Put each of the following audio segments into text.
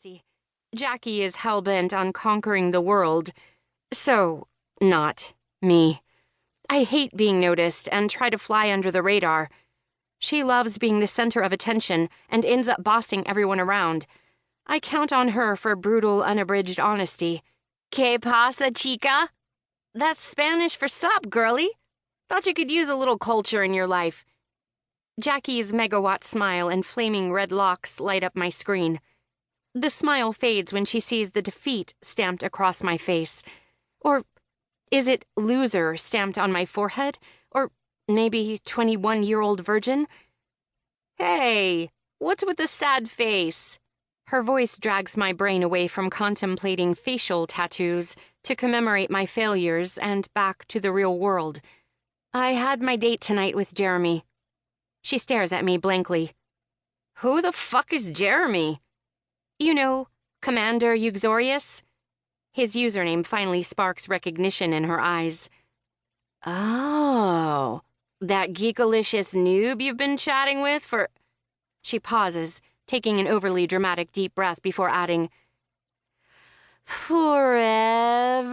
fantasy. Jackie is hell-bent on conquering the world. So, not me. I hate being noticed and try to fly under the radar. She loves being the center of attention and ends up bossing everyone around. I count on her for brutal, unabridged honesty. ¿Qué pasa, chica? That's Spanish for sup, girlie. Thought you could use a little culture in your life. Jackie's megawatt smile and flaming red locks light up my screen. The smile fades when she sees the defeat stamped across my face. Or is it loser stamped on my forehead? Or maybe 21-year-old virgin? Hey, what's with the sad face? Her voice drags my brain away from contemplating facial tattoos to commemorate my failures and back to the real world. I had my date tonight with Jeremy. She stares at me blankly. Who the fuck is Jeremy? You know, Commander Uxorius? His username finally sparks recognition in her eyes. Oh, that geekalicious noob you've been chatting with for... She pauses, taking an overly dramatic deep breath before adding, Forever?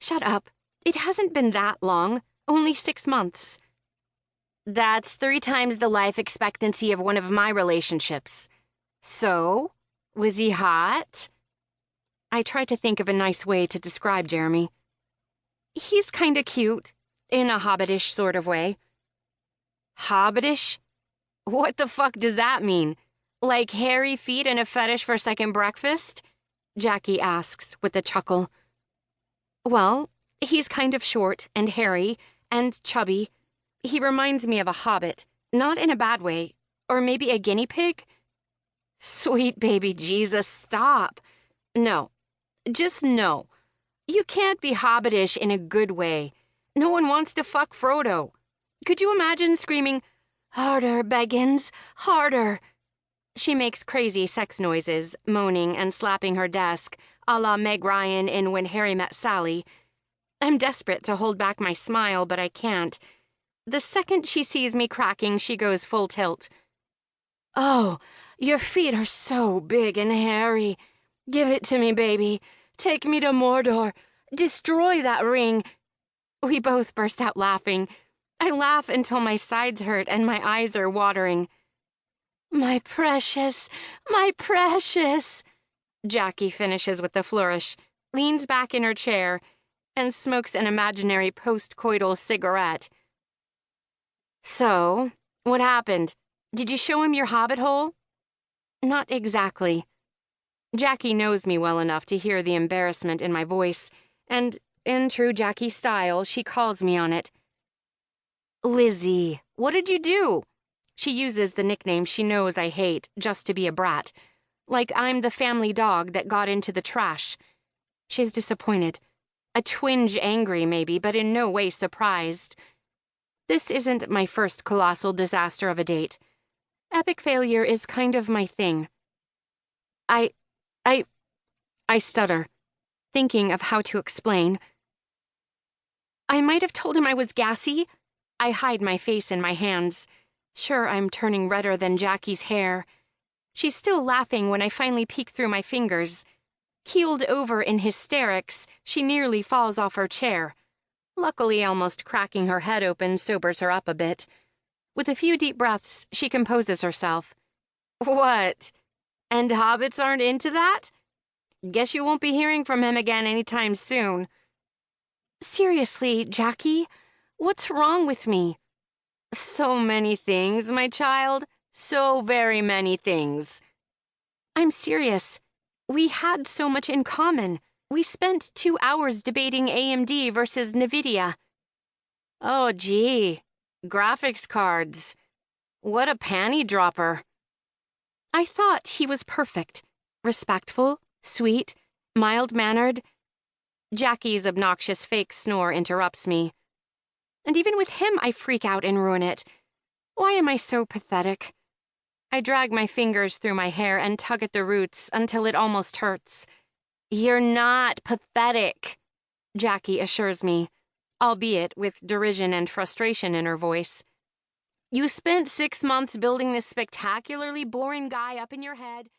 Shut up. It hasn't been that long. Only 6 months. That's 3 times the life expectancy of one of my relationships. So, was he hot? I try to think of a nice way to describe Jeremy. He's kinda cute, in a hobbitish sort of way. Hobbitish? What the fuck does that mean? Like hairy feet and a fetish for second breakfast? Jackie asks with a chuckle. Well, he's kind of short and hairy and chubby. He reminds me of a hobbit, not in a bad way. Or maybe a guinea pig? Sweet baby Jesus, stop. No. Just no. You can't be hobbitish in a good way. No one wants to fuck Frodo. Could you imagine screaming, Harder, Baggins, harder? She makes crazy sex noises, moaning and slapping her desk, a la Meg Ryan in When Harry Met Sally. I'm desperate to hold back my smile, but I can't. The second she sees me cracking, she goes full tilt. Oh, your feet are so big and hairy. Give it to me, baby. Take me to Mordor. Destroy that ring. We both burst out laughing. I laugh until my sides hurt and my eyes are watering. My precious, my precious. Jackie finishes with a flourish, leans back in her chair, and smokes an imaginary post-coital cigarette. So, what happened? Did you show him your hobbit hole? Not exactly. Jackie knows me well enough to hear the embarrassment in my voice, and, in true Jackie style, she calls me on it. Lizzie, what did you do? She uses the nickname she knows I hate just to be a brat, like I'm the family dog that got into the trash. She's disappointed. A twinge angry, maybe, but in no way surprised. This isn't my first colossal disaster of a date. Epic failure is kind of my thing. I stutter, thinking of how to explain. I might have told him I was gassy. I hide my face in my hands. Sure, I'm turning redder than Jackie's hair. She's still laughing when I finally peek through my fingers. Keeled over in hysterics, she nearly falls off her chair. Luckily, almost cracking her head open sobers her up a bit. With a few deep breaths, she composes herself. What? And hobbits aren't into that? Guess you won't be hearing from him again anytime soon. Seriously, Jackie, what's wrong with me? So many things, my child. So very many things. I'm serious. We had so much in common. We spent 2 hours debating AMD versus NVIDIA. Oh, gee. Graphics cards. What a panty dropper. I thought he was perfect. Respectful, sweet, mild-mannered. Jackie's obnoxious fake snore interrupts me. And even with him, I freak out and ruin it. Why am I so pathetic? I drag my fingers through my hair and tug at the roots until it almost hurts. You're not pathetic, Jackie assures me, albeit with derision and frustration in her voice. You spent 6 months building this spectacularly boring guy up in your head.